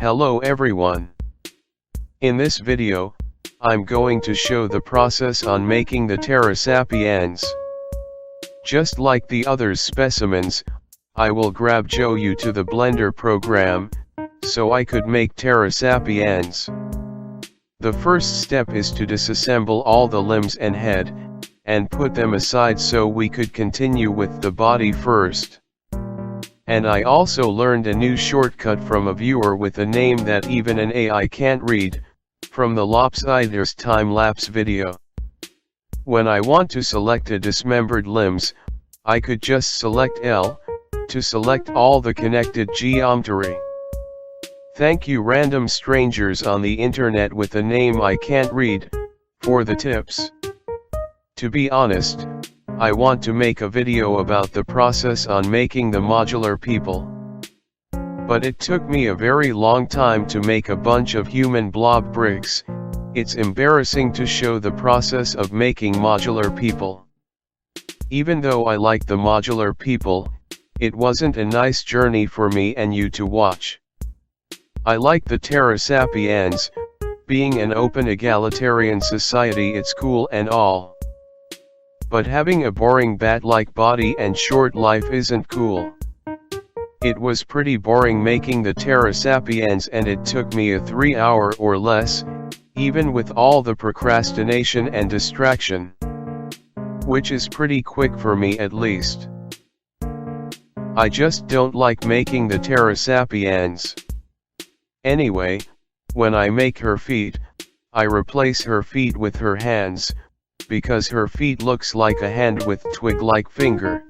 Hello everyone. In this video, I'm going to show the process on making the Pterosapiens. Just like the other specimens, I will show you to the Blender program, so I could make Pterosapiens. The first step is to disassemble all the limbs and head, and put them aside so we could continue with the body first. And I also learned a new shortcut from a viewer with a name that even an AI can't read, from the Lopsiders time-lapse video. When I want to select a dismembered limbs, I could just select L, to select all the connected geometry. Thank you random strangers on the internet with a name I can't read, for the tips. To be honest, I want to make a video about the process on making the modular people. But it took me a very long time to make a bunch of human blob bricks. It's embarrassing to show the process of making modular people. Even though I like the modular people, it wasn't a nice journey for me and you to watch. I like the Pterosapiens, being an open egalitarian society, it's cool and all. But having a boring bat-like body and short life isn't cool. It was pretty boring making the Pterosapiens, and it took me a 3 hour or less, even with all the procrastination and distraction. Which is pretty quick for me at least. I just don't like making the Pterosapiens. Anyway, when I make her feet, I replace her feet with her hands, because her feet looks like a hand with twig-like finger.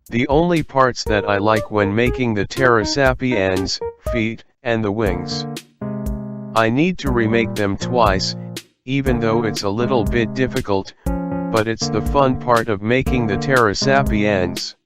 The only parts that I like when making the Pterosapiens, feet, and the wings. I need to remake them twice, even though it's a little bit difficult, but it's the fun part of making the Pterosapiens.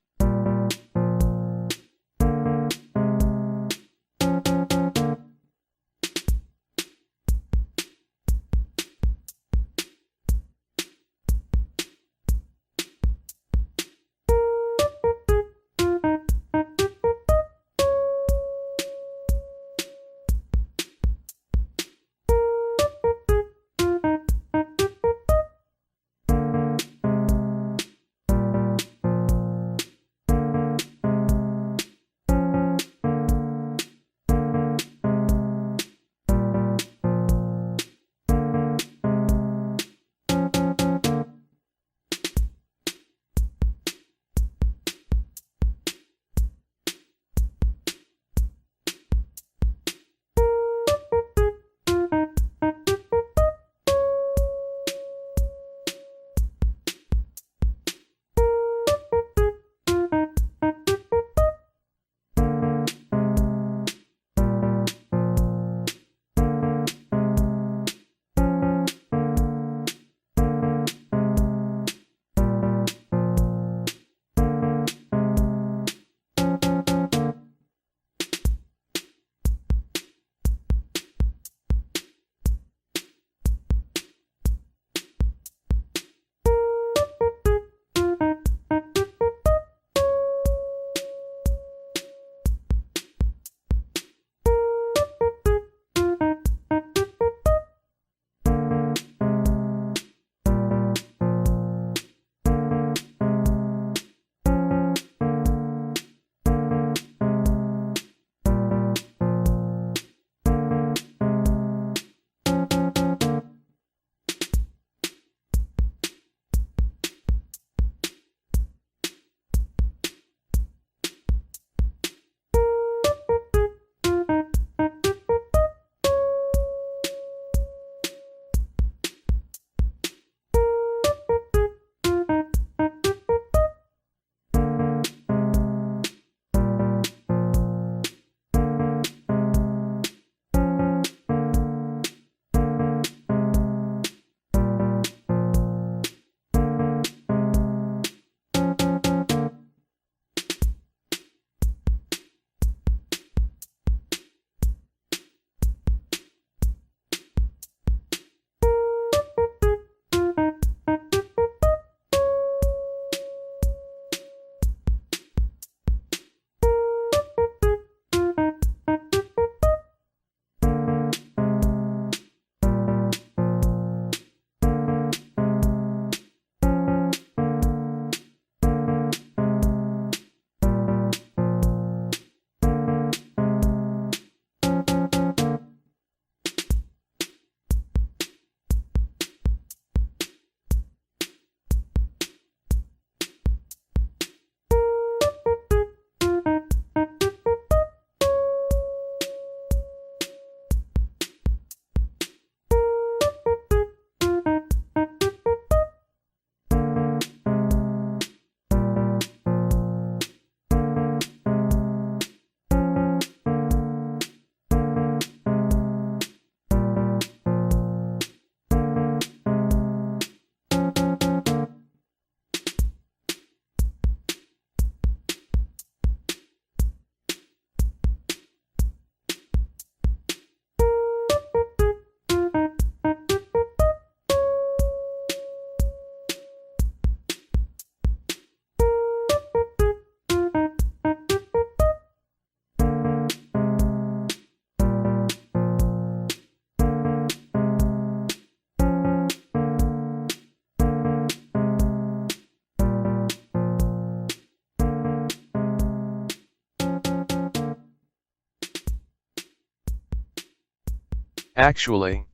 Actually,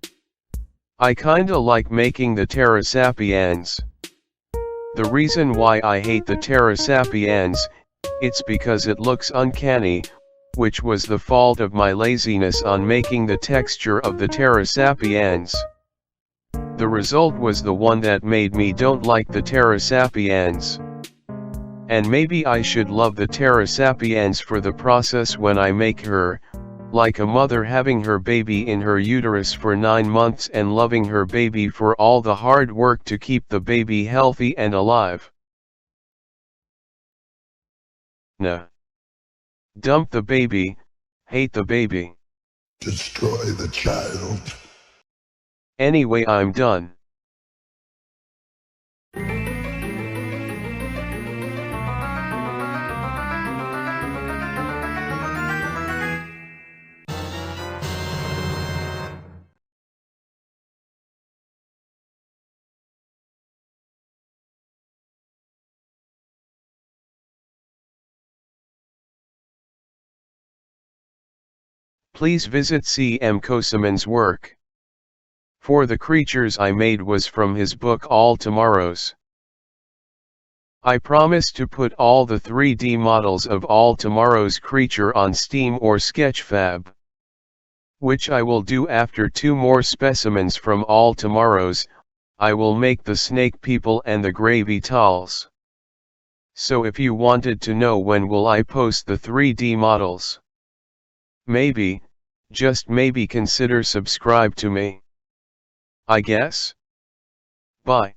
I kinda like making the Pterosapiens. The reason why I hate the Pterosapiens, it's because it looks uncanny, which was the fault of my laziness on making the texture of the Pterosapiens. The result was the one that made me don't like the Pterosapiens. And maybe I should love the Pterosapiens for the process when I make her, like a mother having her baby in her uterus for 9 months and loving her baby for all the hard work to keep the baby healthy and alive. Nah. Dump the baby, hate the baby. Destroy the child. Anyway, I'm done. Please visit CM Kosemen's work. For the creatures I made was from his book All Tomorrows. I promise to put all the 3D models of All Tomorrow's creature on Steam or Sketchfab, which I will do after 2 more specimens from All Tomorrows. I will make the snake people and the gravy towels. So if you wanted to know when will I post the 3D models, maybe, just maybe consider subscribe to me. I guess. Bye.